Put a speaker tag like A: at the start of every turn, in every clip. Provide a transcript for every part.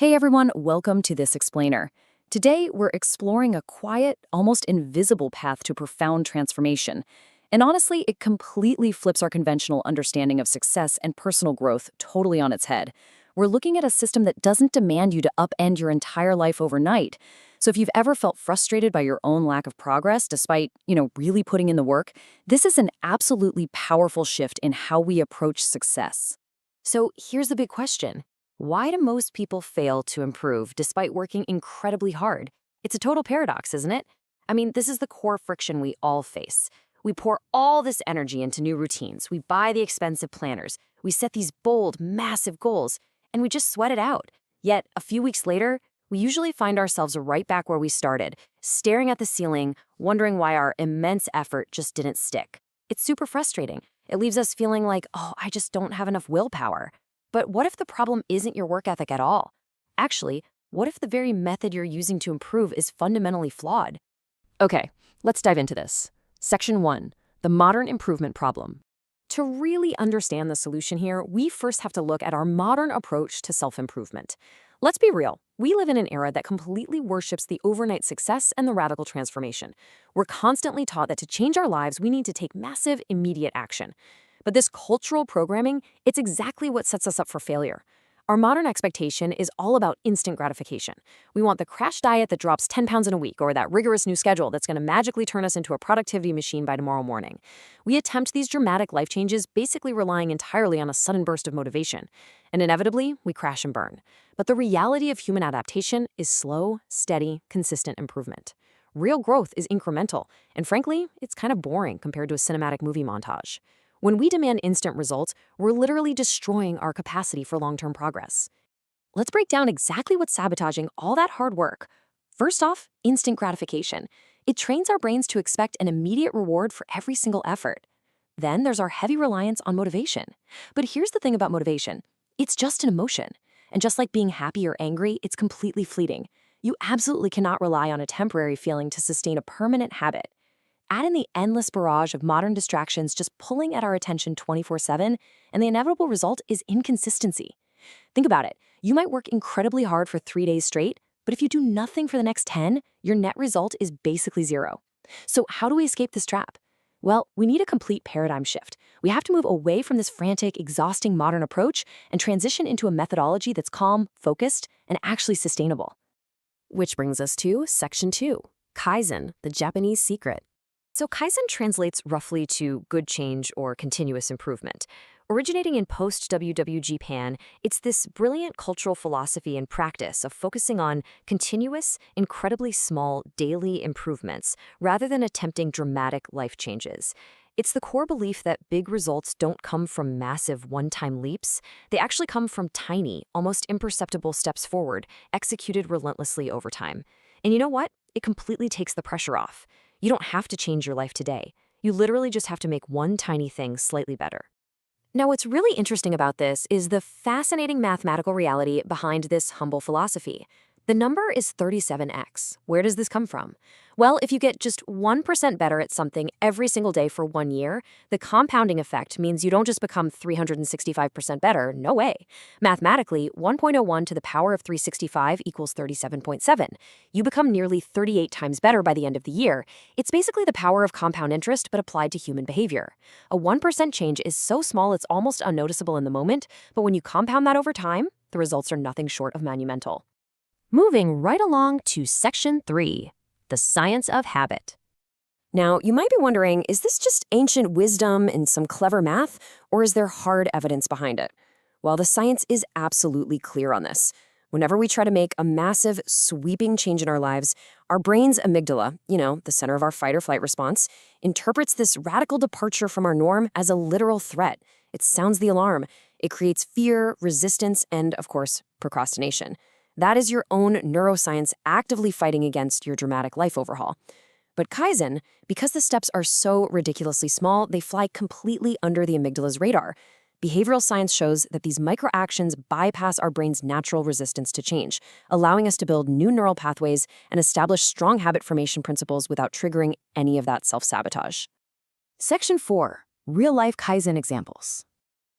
A: Hey everyone, welcome to This Explainer. Today, we're exploring a quiet, almost invisible path to profound transformation. And honestly, it completely flips our conventional understanding of success and personal growth totally on its head. We're looking at a system that doesn't demand you to upend your entire life overnight. So if you've ever felt frustrated by your own lack of progress despite, really putting in the work, this is an absolutely powerful shift in how we approach success. So here's the big question. Why do most people fail to improve despite working incredibly hard? It's a total paradox, isn't it? I mean, this is the core friction we all face. We pour all this energy into new routines. We buy the expensive planners. We set these bold, massive goals, and we just sweat it out. Yet, a few weeks later, we usually find ourselves right back where we started, staring at the ceiling, wondering why our immense effort just didn't stick. It's super frustrating. It leaves us feeling like, oh, I just don't have enough willpower. But what if the problem isn't your work ethic at all? Actually, what if the very method you're using to improve is fundamentally flawed? Okay, let's dive into this. Section 1, the modern improvement problem. To really understand the solution here, we first have to look at our modern approach to self-improvement. Let's be real. We live in an era that completely worships the overnight success and the radical transformation. We're constantly taught that to change our lives, we need to take massive, immediate action. But this cultural programming, it's exactly what sets us up for failure. Our modern expectation is all about instant gratification. We want the crash diet that drops 10 pounds in a week, or that rigorous new schedule that's going to magically turn us into a productivity machine by tomorrow morning. We attempt these dramatic life changes basically relying entirely on a sudden burst of motivation. And inevitably, we crash and burn. But the reality of human adaptation is slow, steady, consistent improvement. Real growth is incremental, and frankly, it's kind of boring compared to a cinematic movie montage. When we demand instant results, we're literally destroying our capacity for long-term progress. Let's break down exactly what's sabotaging all that hard work. First off, instant gratification. It trains our brains to expect an immediate reward for every single effort. Then there's our heavy reliance on motivation. But here's the thing about motivation. It's just an emotion. And just like being happy or angry, it's completely fleeting. You absolutely cannot rely on a temporary feeling to sustain a permanent habit. Add in the endless barrage of modern distractions just pulling at our attention 24/7, and the inevitable result is inconsistency. Think about it. You might work incredibly hard for 3 days straight, but if you do nothing for the next 10, your net result is basically zero. So how do we escape this trap? Well, we need a complete paradigm shift. We have to move away from this frantic, exhausting modern approach and transition into a methodology that's calm, focused, and actually sustainable. Which brings us to Section 2, Kaizen, the Japanese secret. So Kaizen translates roughly to good change or continuous improvement. Originating in post-WWG Japan, it's this brilliant cultural philosophy and practice of focusing on continuous, incredibly small daily improvements rather than attempting dramatic life changes. It's the core belief that big results don't come from massive one-time leaps. They actually come from tiny, almost imperceptible steps forward, executed relentlessly over time. And you know what? It completely takes the pressure off. You don't have to change your life today. You literally just have to make one tiny thing slightly better. Now, what's really interesting about this is the fascinating mathematical reality behind this humble philosophy. The number is 37x. Where does this come from? Well, if you get just 1% better at something every single day for 1 year, the compounding effect means you don't just become 365% better. No way. Mathematically, 1.01 to the power of 365 equals 37.7. You become nearly 38 times better by the end of the year. It's basically the power of compound interest, but applied to human behavior. A 1% change is so small it's almost unnoticeable in the moment, but when you compound that over time, the results are nothing short of monumental. Moving right along to Section 3, the science of habit. Now, you might be wondering, is this just ancient wisdom and some clever math, or is there hard evidence behind it? Well, the science is absolutely clear on this. Whenever we try to make a massive, sweeping change in our lives, our brain's amygdala, the center of our fight or flight response, interprets this radical departure from our norm as a literal threat. It sounds the alarm. It creates fear, resistance, and, of course, procrastination. That is your own neuroscience actively fighting against your dramatic life overhaul. But Kaizen, because the steps are so ridiculously small, they fly completely under the amygdala's radar. Behavioral science shows that these microactions bypass our brain's natural resistance to change, allowing us to build new neural pathways and establish strong habit formation principles without triggering any of that self-sabotage. Section 4, real-life Kaizen examples.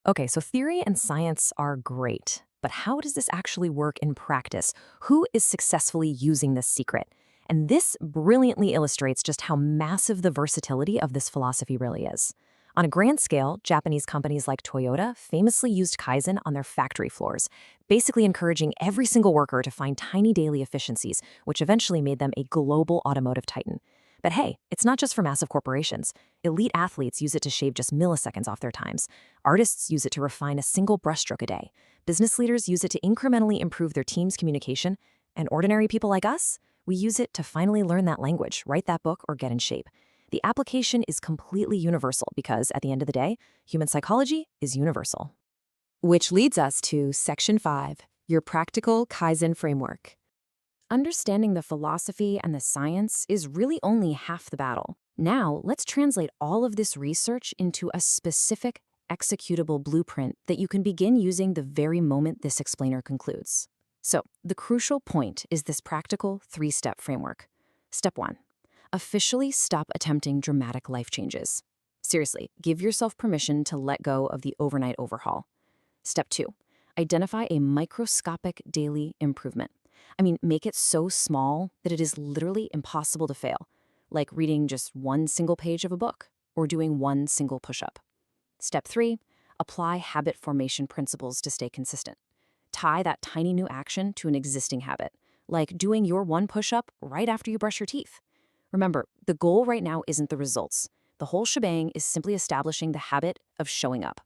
A: Okay, so theory and science are great. But how does this actually work in practice? Who is successfully using this secret? And this brilliantly illustrates just how massive the versatility of this philosophy really is. On a grand scale, Japanese companies like Toyota famously used Kaizen on their factory floors, basically encouraging every single worker to find tiny daily efficiencies, which eventually made them a global automotive titan. But hey, it's not just for massive corporations. Elite athletes use it to shave just milliseconds off their times. Artists use it to refine a single brushstroke a day. Business leaders use it to incrementally improve their team's communication. And ordinary people like us, we use it to finally learn that language, write that book, or get in shape. The application is completely universal because, at the end of the day, human psychology is universal. Which leads us to Section 5, your practical Kaizen framework. Understanding the philosophy and the science is really only half the battle. Now, let's translate all of this research into a specific, executable blueprint that you can begin using the very moment this explainer concludes. So, the crucial point is this practical 3-step framework. Step 1. Officially stop attempting dramatic life changes. Seriously, give yourself permission to let go of the overnight overhaul. Step 2. Identify a microscopic daily improvement. Make it so small that it is literally impossible to fail, like reading just one single page of a book or doing one single push-up. Step 3. Apply habit formation principles to stay consistent. Tie that tiny new action to an existing habit, like doing your one push-up right after you brush your teeth. Remember, the goal right now isn't the results. The whole shebang is simply establishing the habit of showing up.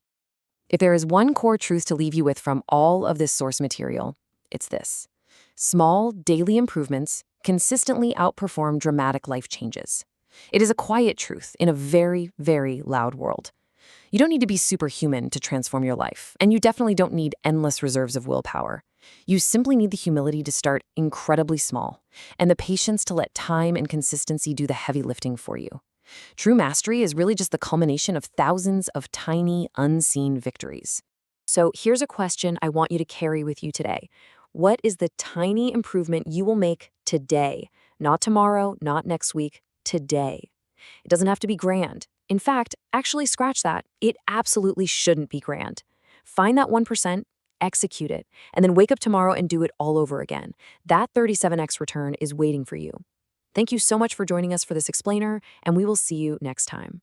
A: If there is one core truth to leave you with from all of this source material, it's this. Small, daily improvements consistently outperform dramatic life changes. It is a quiet truth in a very, very loud world. You don't need to be superhuman to transform your life, and you definitely don't need endless reserves of willpower. You simply need the humility to start incredibly small, and the patience to let time and consistency do the heavy lifting for you. True mastery is really just the culmination of thousands of tiny, unseen victories. So here's a question I want you to carry with you today. What is the tiny improvement you will make today? Not tomorrow, not next week, today. It doesn't have to be grand. In fact, actually scratch that. It absolutely shouldn't be grand. Find that 1%, execute it, and then wake up tomorrow and do it all over again. That 37x return is waiting for you. Thank you so much for joining us for this explainer, and we will see you next time.